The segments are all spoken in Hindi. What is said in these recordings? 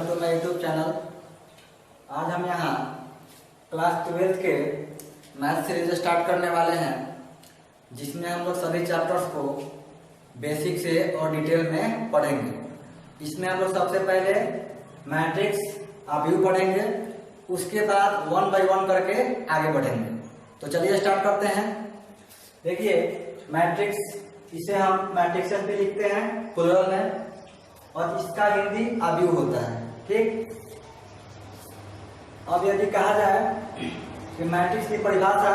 Welcome to my YouTube channel. आज हम यहाँ क्लास 12 के मैथ सीरीज स्टार्ट करने वाले हैं, जिसमें हम लोग सभी चैप्टर्स को बेसिक से और डिटेल में पढ़ेंगे। इसमें हम लोग सबसे पहले मैट्रिक्स अव्यू पढ़ेंगे, उसके बाद 1 बाय 1 करके आगे बढ़ेंगे। तो चलिए स्टार्ट करते हैं। देखिए मैट्रिक्स, इसे हम मैट्रिक्स भी लिखते हैं प्लुरल में, और इसका हिंदी अव्यू होता है। ठीक, अब यदि कहा जाए कि मैट्रिक्स की परिभाषा,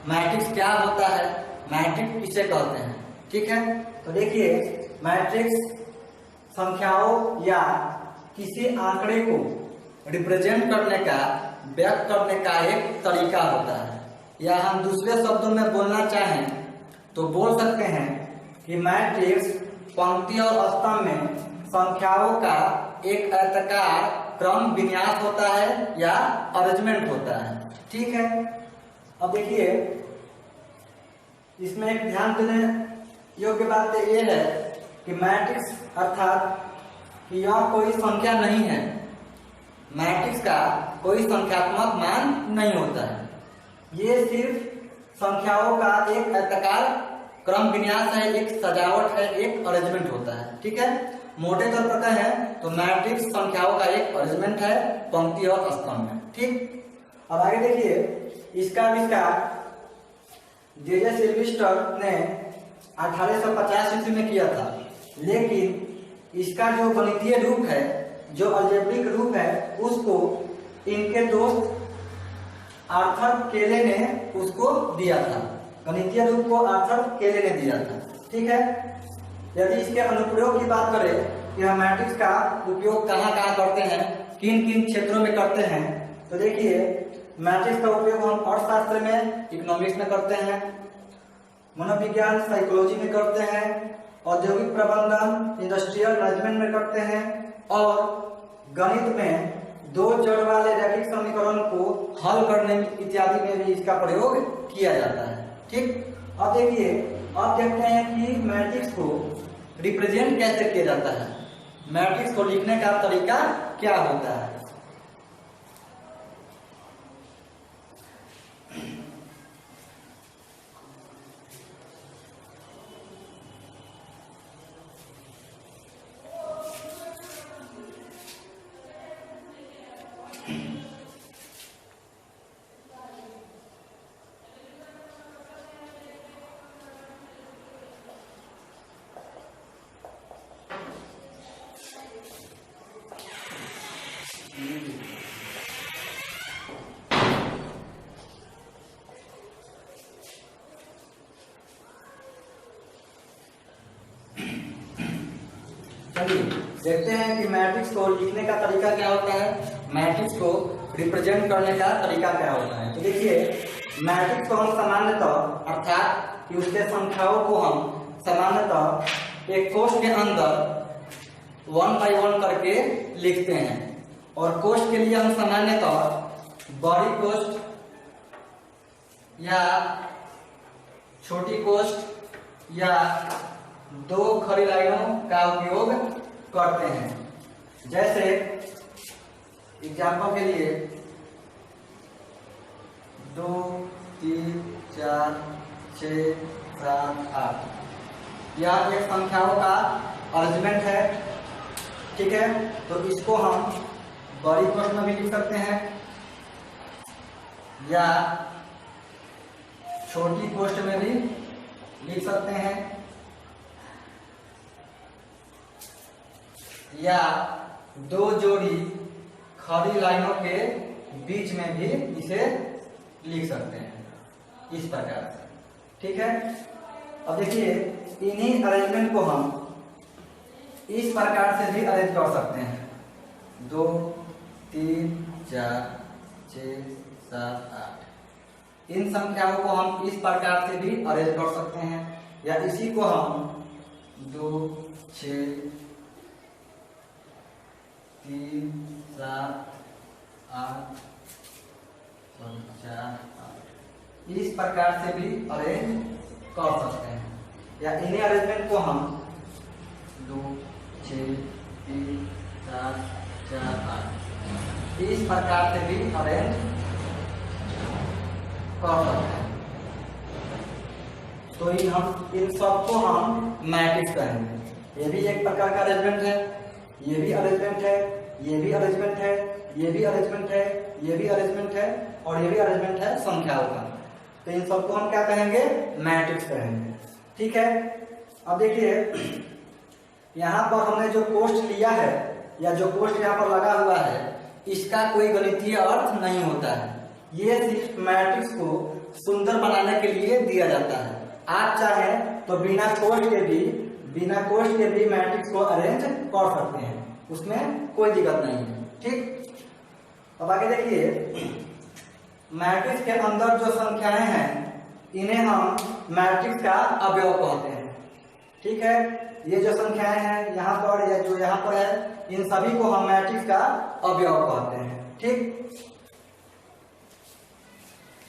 मैट्रिक्स क्या होता है, मैट्रिक्स किसे कहते हैं, ठीक है। तो देखिए मैट्रिक्स संख्याओं या किसी आंकड़े को रिप्रेजेंट करने का, व्यक्त करने का एक तरीका होता है। या हम दूसरे शब्दों में बोलना चाहें तो बोल सकते हैं कि मैट्रिक्स पंक्ति और स्तंभ में संख्याओं का एक आयताकार क्रम विन्यास होता है या अरेंजमेंट होता है, ठीक है। अब देखिए इसमें एक ध्यान देने योग्य बात यह है कि मैट्रिक्स अर्थात कि यह कोई संख्या नहीं है, मैट्रिक्स का कोई संख्यात्मक मान नहीं होता है। ये सिर्फ संख्याओं का एक आयताकार क्रम विन्यास है, एक सजावट है, एक अरेंजमेंट होता है, ठीक है। मोटे तौर पर कहें तो मैट्रिक्स संख्याओं का एक अरेंजमेंट है पंक्ति और स्तंभ में, ठीक। अब आगे देखिए, इसका आविष्कार जे सिल्वेस्टर ने 1850 ईस्वी में किया था, लेकिन इसका जो गणितीय रूप है, जो अलजेब्रिक रूप है, उसको इनके दोस्त आर्थर केले ने उसको दिया था। गणितीय रूप को आर्थर केले ने दिया था, ठीक है। यदि इसके अनुप्रयोग की बात करें कि हम मैट्रिक्स का उपयोग कहाँ कहाँ करते हैं, किन किन क्षेत्रों में करते हैं, तो देखिए मैट्रिक्स का उपयोग हम अर्थशास्त्र में, इकोनॉमिक्स में करते हैं, मनोविज्ञान साइकोलॉजी में करते हैं, औद्योगिक प्रबंधन इंडस्ट्रियल मैनेजमेंट में करते हैं, और गणित में दो जड़ वाले रैखिक समीकरण को हल करने इत्यादि में भी इसका प्रयोग किया जाता है, ठीक। अब देखिए, अब देखते हैं कि मैट्रिक्स को रिप्रेजेंट कैसे किया जाता है, मैट्रिक्स को लिखने का तरीका क्या होता है। चलिए देखते हैं कि मैट्रिक्स को लिखने का तरीका क्या होता है, मैट्रिक्स को रिप्रेजेंट करने का तरीका क्या होता है। तो देखिए मैट्रिक्स को हम सामान्यतः, अर्थात कि उसके संख्याओं को हम सामान्यतः एक कोष्ठ के अंदर 1 बाय 1 करके लिखते हैं, और कोष्ठ के लिए हम सामान्यतः बड़ी कोष्ठ या छोटी कोष्ठ या 2 खड़ी लाइनों का उपयोग करते हैं। जैसे एग्जाम्पल के लिए 2 3 4 6 7 8 यह एक संख्याओं का अरेंजमेंट है, ठीक है। तो इसको हम बड़ी कोष्ठ में भी लिख सकते हैं या छोटी कोष्ठ में भी लिख सकते हैं, या 2 जोड़ी खड़ी लाइनों के बीच में भी इसे लिख सकते हैं, इस प्रकार से, ठीक है। अब देखिए इन्हीं अरेंजमेंट को हम इस प्रकार से भी अरेंज कर सकते हैं, 2 3 4 6 7 8 इन संख्याओं को हम इस प्रकार से भी अरेंज कर सकते हैं, या इसी को हम 2 6 3 7 8 4 8 इस प्रकार से भी अरेंज कर सकते हैं, या इन्हीं अरेंजमेंट को हम 2 6 3 4 4 8 इस प्रकार से भी अरेंज कर सकते हैं। तो इन सबको हम मैट्रिक्स कहेंगे। ये भी एक प्रकार का अरेंजमेंट है, ये भी अरेंजमेंट है, ये भी अरेंजमेंट है, ये भी अरेंजमेंट है, ये भी अरेंजमेंट है और ये भी अरेंजमेंट है संख्याओं का। तो इन सबको हम क्या कहेंगे? मैट्रिक्स कहेंगे। ठीक है। अब देखिए यहाँ पर हमने जो कोष्ठ लिया है या जो कोष्ठ यहाँ पर लगा हुआ है, इसका कोई गणितीय अर्थ नहीं होता है। ये सिर्फ मैट्रिक्स को सुंदर बनाने के लिए दिया जाता है। आप चाहें तो बिना कोष्ठ के भी मैट्रिक्स को अरेंज कर सकते हैं, उसमें कोई दिक्कत नहीं है। ठीक। अब आगे देखिए, मैट्रिक्स के अंदर जो संख्याएं हैं इन्हें हम मैट्रिक्स का अवयव कहते हैं। ठीक है। ये जो संख्याएं हैं यहाँ पर या जो यहाँ पर है, इन सभी को हम मैट्रिक्स का अवयव कहते हैं। ठीक।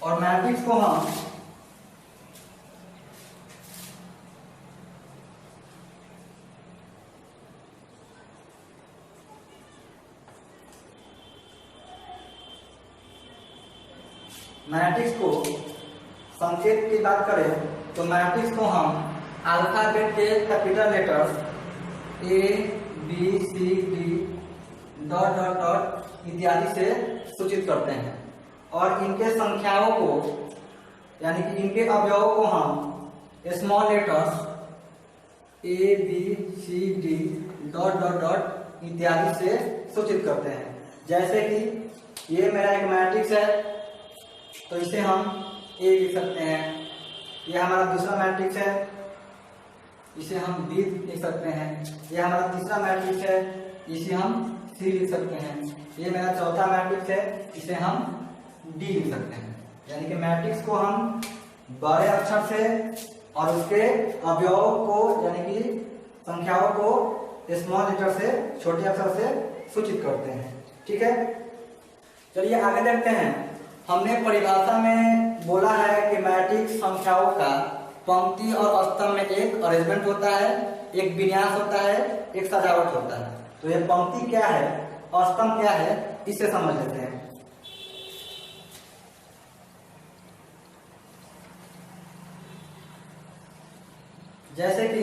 और मैट्रिक्स को हम संकेत की बात करें तो मैट्रिक्स को हम अल्फाबेट के capital letters A B C D dot dot dot इत्यादि से सूचित करते हैं और इनके संख्याओं को यानी कि इनके अवयवों को हम small letters A B C D dot dot dot इत्यादि से सूचित करते हैं। जैसे कि ये मेरा एक मैट्रिक्स है तो इसे हम A लिख सकते हैं। ये हमारा दूसरा मैट्रिक्स है, इसे हम B लिख सकते हैं। ये हमारा तीसरा मैट्रिक्स है, इसे हम C लिख सकते हैं। ये मेरा चौथा मैट्रिक्स है, इसे हम D लिख सकते हैं। यानी कि मैट्रिक्स को हम बड़े अक्षर से और उसके अवयवों को यानी कि संख्याओं को स्मॉल लेटर से छोटे अक्षर से सूचित करते हैं। ठीक है। चलिए आगे देखते हैं। हमने परिभाषा में बोला है कि मैट्रिक्स संख्याओं का पंक्ति और स्तंभ में एक अरेंजमेंट होता है, एक विन्यास होता है, एक सजावट होता है। तो ये पंक्ति क्या है और स्तंभ क्या है, इसे समझ लेते हैं। जैसे कि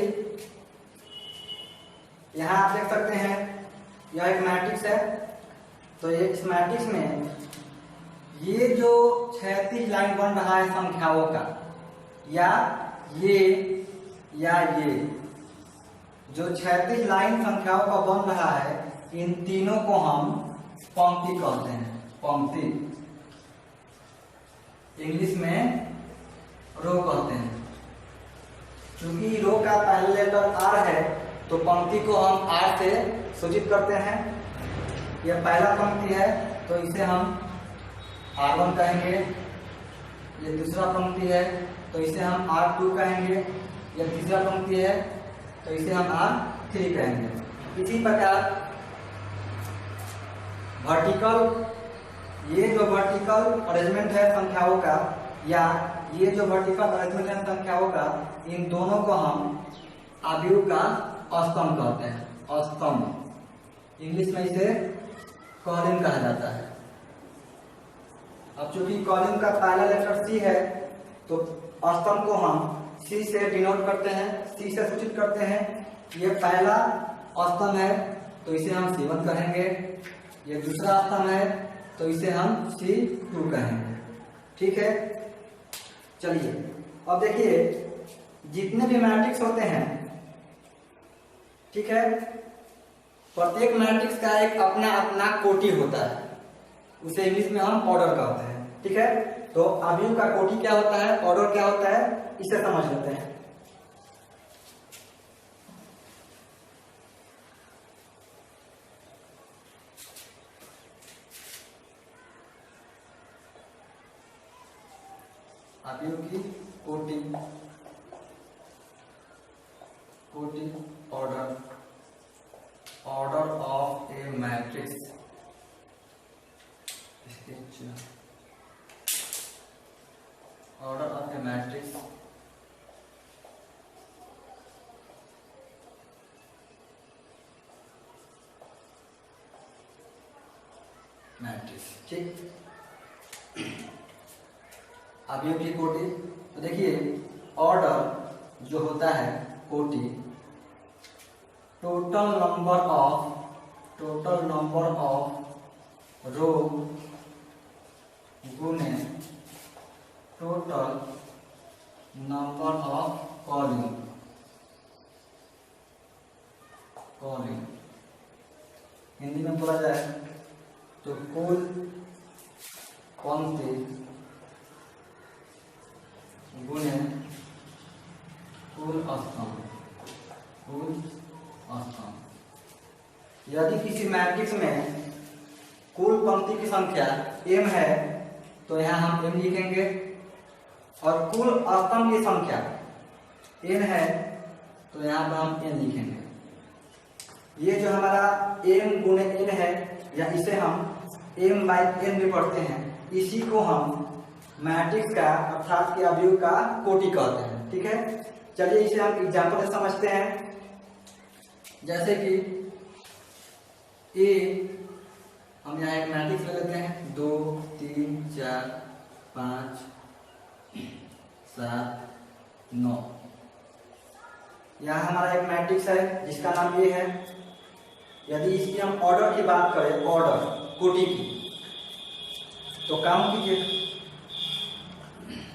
यहाँ आप देख सकते हैं, यह एक मैट्रिक्स है। तो ये इस मैट्रिक्स में ये जो क्षैतिज लाइन बन रहा है संख्याओं का, या ये जो क्षैतिज लाइन संख्याओं का बन रहा है, इन तीनों को हम पंक्ति कहते हैं। पंक्ति इंग्लिश में रो कहते हैं। क्योंकि रो का पहला लेटर R है तो पंक्ति को हम R से सूचित करते हैं। यह पहला पंक्ति है तो इसे हम R1 कहेंगे। ये दूसरा पंक्ति है तो इसे हम R2 कहेंगे। यह तीसरा पंक्ति है तो इसे हम R3 कहेंगे। इसी प्रकार ये जो वर्टिकल अरेंजमेंट है संख्याओं का, या ये जो वर्टिकल अरेंजमेंट है संख्याओं का, इन दोनों को हम आव्यूह का स्तंभ कहते हैं। स्तंभ इंग्लिश में इसे कॉलम कहा जाता है। अब चूंकि कॉलम का पहला लेटर C है तो स्तंभ को हम C से डिनोट करते हैं, C से सूचित करते हैं। ये पहला स्तंभ है तो इसे हम C1 कहेंगे। ये दूसरा स्तंभ है तो इसे हम C2 कहेंगे। ठीक है। चलिए अब देखिए, जितने भी मैट्रिक्स होते हैं, ठीक है, प्रत्येक मैट्रिक्स का एक अपना अपना कोटि होता है। उसे इंग्लिश में हम ऑर्डर कहते हैं। ठीक है। तो आव्यूह का कोटि क्या होता है, ऑर्डर क्या होता है, इसे समझ लेते हैं। आव्यूह की कोटि order of A matrix order of A matrix matrix. ठीक, अवयव की कोटि, तो देखिए ऑर्डर जो होता है कोटि, टोटल नंबर ऑफ रो गुने total number of column. Hindi में बोला जाए तो कुल पंक्ति गुने कुल स्तंभ। यदि किसी मैट्रिक्स में कुल पंक्ति की संख्या m है तो यहाँ हम m लिखेंगे, और कुल स्तंभ की संख्या n है तो यहाँ पर हम n लिखेंगे। ये जो हमारा m गुणे n है, या इसे हम m बाई n भी पढ़ते हैं, इसी को हम मैट्रिक्स का अर्थात के अवयव का कोटि कहते हैं। ठीक है, चलिए इसे हम एग्जाम्पल से समझते हैं। जैसे कि हम यहाँ एक मैट्रिक्स ले लेते हैं, 2 3 4 5 7 9। यहाँ हमारा एक मैट्रिक्स है जिसका नाम ये है। यदि इसकी हम ऑर्डर की बात करें, ऑर्डर कोटि की, तो काम कीजिए,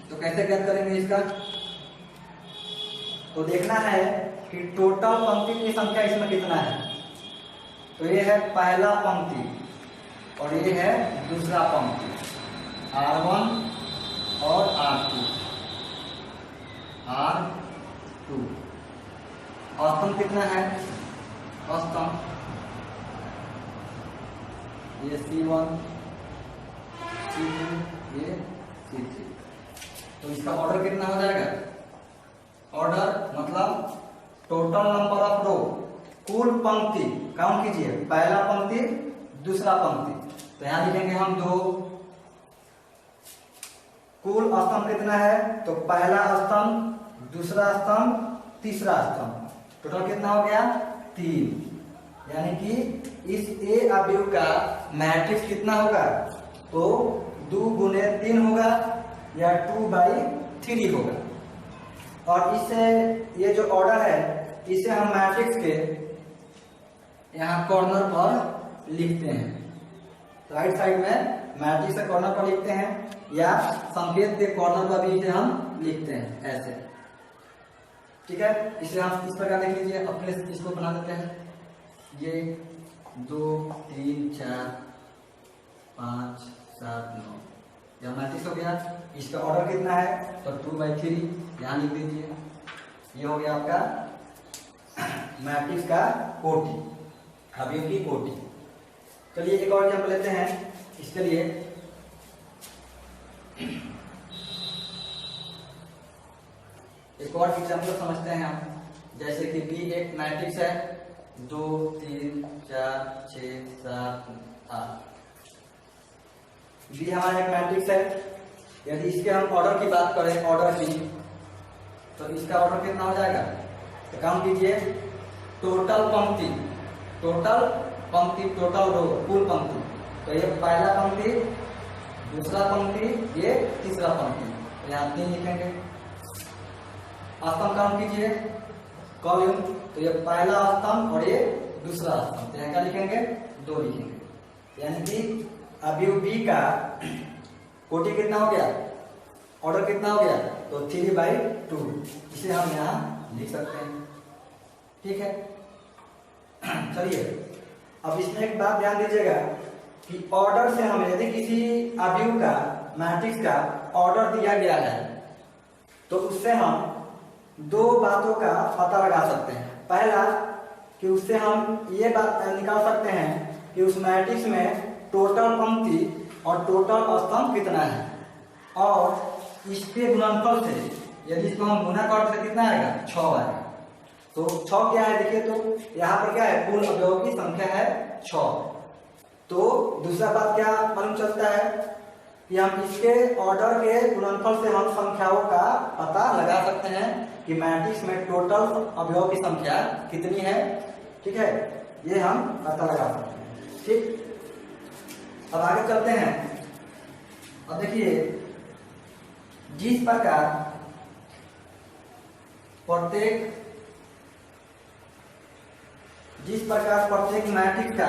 तो कैसे ज्ञात करेंगे इसका? तो देखना है कि टोटल पंक्ति की संख्या इसमें कितना है। तो ये है पहला पंक्ति और ये है दूसरा पंक्ति, R1 और R2। स्तंभ कितना है? स्तंभ ये C1 C2 ये C3। तो इसका ऑर्डर कितना हो जाएगा? ऑर्डर मतलब टोटल नंबर ऑफ रो, कुल पंक्ति काउंट कीजिए, पहला पंक्ति दूसरा पंक्ति, तो यहां लिखेंगे हम 2। कुल स्तंभ कितना है? तो पहला स्तंभ, दूसरा स्तंभ, तीसरा स्तंभ, टोटल कितना हो गया? 3। यानी कि इस ए अवयव का मैट्रिक्स कितना होगा? तो 2 गुने 3 होगा या 2/3 होगा। और इसे ये जो ऑर्डर है इसे हम मैट्रिक्स के यहाँ कॉर्नर पर लिखते हैं। राइट साइड में मैट्रिक्स के कॉर्नर पर लिखते हैं, या संकेत के कॉर्नर पर भी इसे हम लिखते हैं ऐसे। ठीक है, इसे हम इस प्रकार लिख लीजिए। अपने इसको बना देते हैं, ये 2 3 4 5 7 9 यह मैट्रिक्स हो गया। इसका ऑर्डर कितना है? तो 2/3 यहाँ लिख दीजिए। ये हो गया आपका मैट्रिक्स का कोटि, अवयव की कोटि। चलिए एक और एग्जाम्पल लेते हैं इसके लिए। एक और एग्जाम्पल समझते हैं हम। जैसे कि बी एक मैट्रिक्स है, 2 3 4 6 7 8। बी हमारा एक मैट्रिक्स है। यदि इसके हम ऑर्डर की बात करें, ऑर्डर की, तो इसका ऑर्डर कितना हो जाएगा? तो काम कीजिए, टोटल पंक्ति, टोटल रो, कुल पंक्ति, तो ये पहला पंक्ति, दूसरा पंक्ति, ये तीसरा पंक्ति, तो यहाँ 3 लिखेंगे। स्तंभ काम कीजिए, कॉलम, तो ये पहला स्तंभ और ये दूसरा स्तंभ, तो यहाँ क्या लिखेंगे? 2 लिखेंगे। यानी कि अवयव बी का कोटि कितना हो गया? ऑर्डर कितना हो गया? तो 3/2। इसे हम यहाँ लिख सकते हैं। ठीक है, चलिए अब इसमें एक बात ध्यान दीजिएगा कि ऑर्डर से हमें यदि किसी अवयव का मैट्रिक्स का ऑर्डर दिया गया है तो उससे हम 2 बातों का पता लगा सकते हैं। पहला कि उससे हम ये बात निकाल सकते हैं कि उस मैट्रिक्स में टोटल पंक्ति और टोटल स्तंभ कितना है, और इसके गुणनफल से यदि इसको हम गुना करते तो कितना आएगा? 6 आएगा। तो 6 क्या है? देखिए, तो यहाँ पर क्या है? कुल अवयवों की संख्या है 6। तो दूसरा बात क्या मालूम चलता है कि हम इसके ऑर्डर के गुणनफल से हम संख्याओं का पता लगा सकते हैं कि मैट्रिक्स में टोटल अवयवों की संख्या कितनी है। ठीक है, ये हम पता लगा सकते हैं। ठीक, अब आगे चलते हैं। अब देखिए, जिस प्रकार प्रत्येक मैट्रिक्स का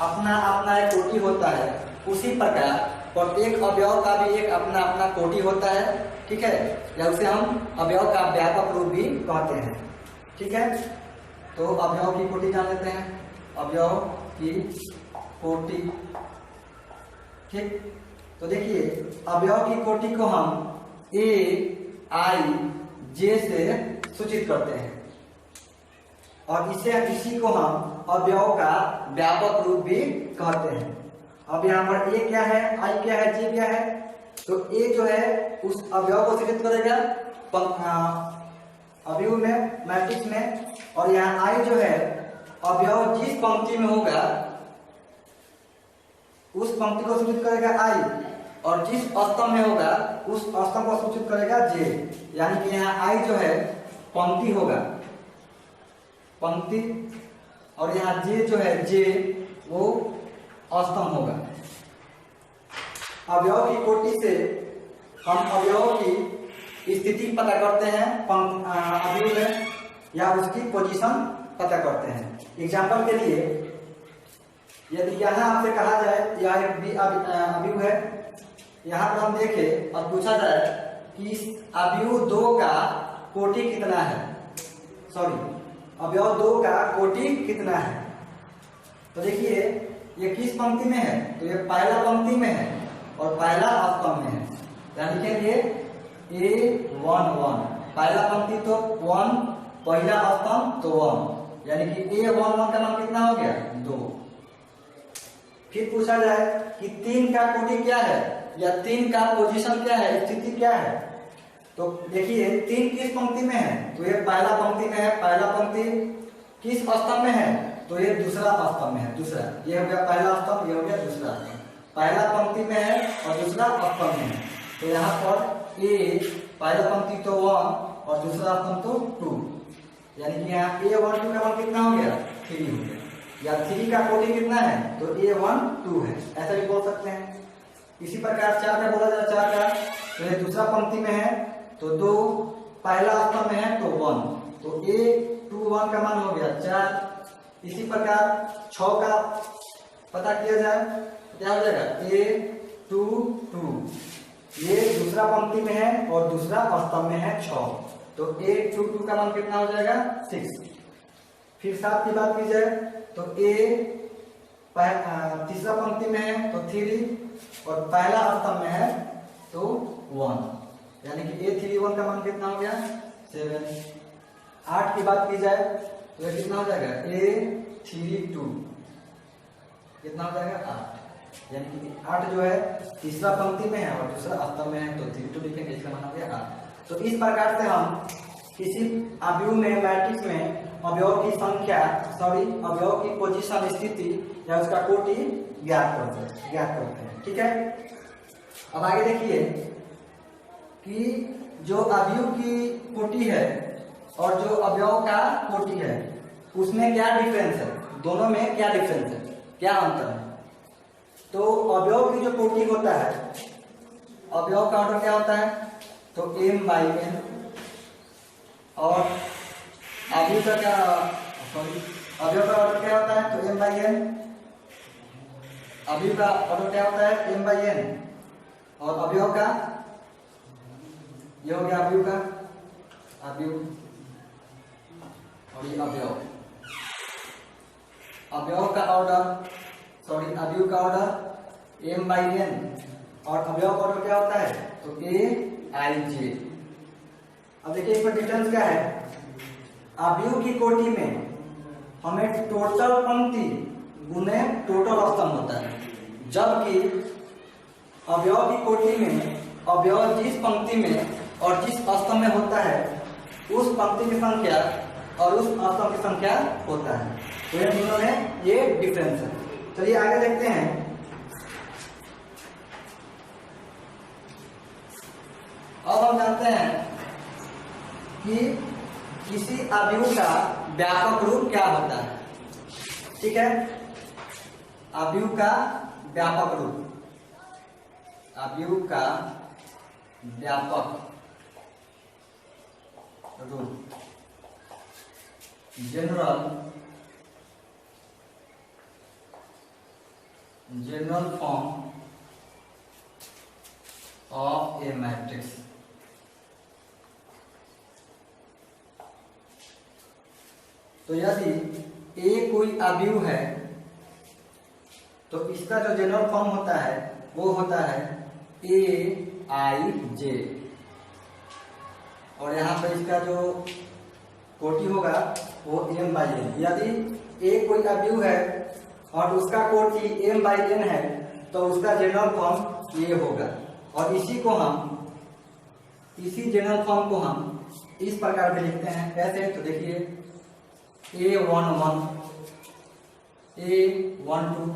अपना अपना एक कोटि होता है, उसी प्रकार प्रत्येक अवयव का भी एक अपना अपना कोटि होता है। ठीक है, या उसे हम अवयव का व्यापक रूप भी कहते हैं। ठीक है, तो अवयव की कोटि जान लेते हैं। अवयव की कोटि, ठीक। तो देखिए, अवयव की कोटि को हम A, I, J से सूचित करते हैं और इसी को हम अवयव का व्यापक रूप भी कहते हैं। अब यहाँ पर A क्या है, I क्या है, J क्या है? तो A जो है उस अवयव को सूचित करेगा अवयव में, मैट्रिक्स में, और यहाँ I जो है अवयव जिस पंक्ति में होगा उस पंक्ति को सूचित करेगा I, और जिस स्तंभ में होगा उस स्तंभ को सूचित करेगा J। यानी कि यहाँ I जो है पंक्ति होगा, पंक्ति, और यहाँ J जो है J वो स्तंभ होगा। अवयव की कोटि से हम अवयव की स्थिति पता करते हैं अवयव में, या उसकी पोजीशन पता करते हैं। एग्जाम्पल के लिए, यदि यहाँ आपसे कहा जाए यह एक अवयव है, यहाँ पर हम देखें और पूछा जाए कि अवयव 2 का कोटि कितना है, अवयव 2 का कोटि कितना है। तो देखिए, ये किस पंक्ति में है? तो ये पहला पंक्ति में है और पहला स्तंभ में है। यानी कि ये A11, पहला पंक्ति तो 1, पहला स्तंभ तो 1, यानी कि A11 का मान कितना हो गया? 2। फिर पूछा जाए कि 3 का कोटि क्या है, या 3 का पोजीशन क्या है, स्थिति क्या है। तो देखिए, 3 किस पंक्ति में है? तो ये पहला पंक्ति में है, पहला पंक्ति। किस स्तंभ में है? तो ये दूसरा स्तंभ में है, दूसरा। ये हो गया पहला स्तंभ, ये हो गया दूसरा स्तंभ। पहला पंक्ति में है और दूसरा स्तंभ में है। तो यहाँ पर A, पहला पंक्ति तो 1 और दूसरा स्तंभ तो 2, यानी कि यहाँ A12 का मान कितना हो गया? 3 हो गया। या 3 का कोटि कितना है? तो A12 है, ऐसा भी बोल सकते हैं। इसी प्रकार 4 का बोला जाए, 4 का तो ये दूसरा पंक्ति में है तो 2, पहला स्तंभ में है तो 1, तो A21 का मान हो गया 4। इसी प्रकार 6 का पता किया जाए तो क्या हो जाएगा? A22, ये दूसरा पंक्ति में है और दूसरा स्तंभ में है 6, तो A22 का मान कितना हो जाएगा? 6। फिर 7 की बात की जाए तो तीसरा पंक्ति में है तो 3 और पहला स्तंभ में है तो 1, यानी कि A31 का मान कितना हो गया? 7। 8 की बात की जाए तो ये कितना हो जाएगा? A32 कितना हो जाएगा? 8, यानी कि 8 जो है तीसरा पंक्ति में है और दूसरा स्तंभ में है तो 32 लिखेंगे, इसका मान हो गया 8। तो इस प्रकार से हम किसी अवयव में, मैट्रिक्स में अवयव की संख्या, अवयव की पोजीशन, स्थिति या उसका कोटि ज्ञात करते हैं। ठीक है, अब आगे देखिए कि जो अवयव की कोटि है और जो अवयव का कोटि है उसमें क्या डिफरेंस है, दोनों में क्या डिफरेंस है, क्या अंतर है। तो अवयव की जो कोटि होता है, अवयव का ऑर्डर क्या होता है? तो m/n, और अवयव का क्या, अवयव का ऑर्डर क्या होता है? तो m/n, अवयव का ऑर्डर क्या होता है? m/n, और अवयव का, ये हो गया अवयव का, अवयव, और ये अवयव, अवयव का ऑर्डर, अवयव का ऑर्डर m/n, और अवयव का ऑर्डर क्या होता है? तो Aij। अब देखिए इसमें डिफरेंस क्या है। अवयव की कोटि में हमें टोटल पंक्ति गुने टोटल स्तंभ होता है, जबकि अवयव की कोटि में अवयव जिस पंक्ति में और जिस स्तंभ में होता है उस पंक्ति की संख्या और उस स्तंभ की संख्या होता है। तो इन दोनों में ये डिफरेंस है। चलिए आगे देखते हैं। अब हम जानते हैं कि किसी अवयव का व्यापक रूप क्या होता है। ठीक है, अवयव का व्यापक रूप, अवयव का व्यापक रूप, general form of A matrix. तो यदि ए कोई अवयव है तो इसका जो जनरल फॉर्म होता है वो होता है Aij, और यहाँ पर इसका जो कोटि होगा वो m/n। यदि ए कोई अवयव है और उसका कोटि m/n है तो उसका जनरल फॉर्म ये होगा। और इसी जनरल फॉर्म को हम इस प्रकार से लिखते हैं कैसे, तो देखिए A11, A12,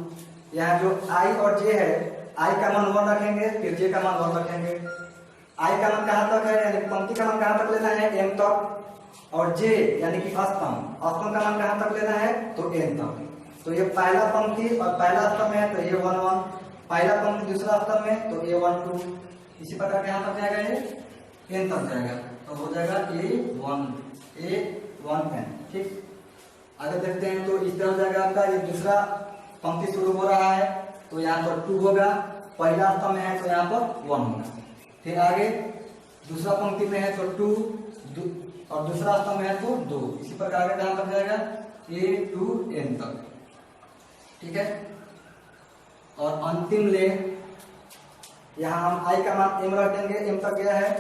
यहाँ जो i और j है, i का मान 1 रखेंगे, फिर j का मान 1 रखेंगे। i का मान कहाँ तक है, यानी पंक्ति का मान कहाँ तक लेना है, m तक, और j यानी कि अस्तंभ का मान कहाँ तक लेना है, तो n तक। तो ये पहला पंक्ति और पहला स्तंभ है तो A11, पहला पंक्ति दूसरा स्तंभ में तो A12, इसी प्रकार कहाँ तक जाएगा, ये n तक जाएगा, तो हो जाएगा A1n। ठीक, आगे देखते हैं तो इस तरह जाएगा आपका, ये दूसरा पंक्ति शुरू हो रहा है तो यहाँ पर 2 होगा, पहला स्तंभ में है तो यहाँ पर 1 होगा। फिर आगे दूसरा पंक्ति में है तो 2 और दूसरा स्तंभ में है तो 2, इसी प्रकार आगे कहाँ तक जाएगा, A2n तक। ठीक है, और अंतिम ले यहाँ हम i का मान m रख देंगे, m तक गया है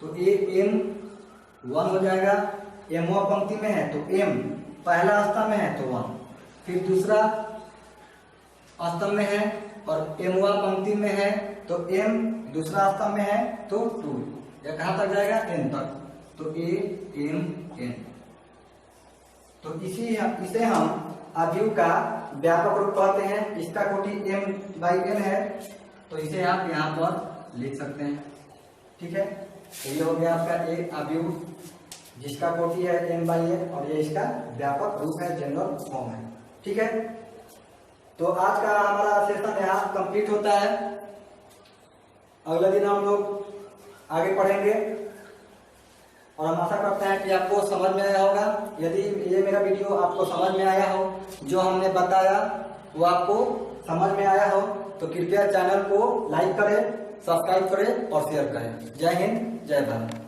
तो am1 हो जाएगा। m पंक्ति में है तो m, पहला स्तंभ में है तो 1, फिर दूसरा स्तंभ में है और m पंक्ति में है तो m, दूसरा स्तंभ में है तो 2, यह कहाँ तक जाएगा, n तक, तो amn। तो इसे हम अवयव का व्यापक रूप कहते हैं। इसका कोटि m/n है तो इसे आप यहाँ पर लिख सकते हैं। ठीक है, तो ये हो गया आपका एक अवयव जिसका कोटि है m/n और ये इसका व्यापक रूप है, जनरल फॉर्म है। ठीक है, तो आज का हमारा सेशन यहाँ कंप्लीट होता है। अगले दिन हम लोग आगे पढ़ेंगे और हम आशा करते हैं कि आपको समझ में आया होगा। यदि ये मेरा वीडियो आपको समझ में आया हो, जो हमने बताया वो आपको समझ में आया हो, तो कृपया चैनल को लाइक करें, सब्सक्राइब करें और शेयर करें। जय हिंद, जय भारत।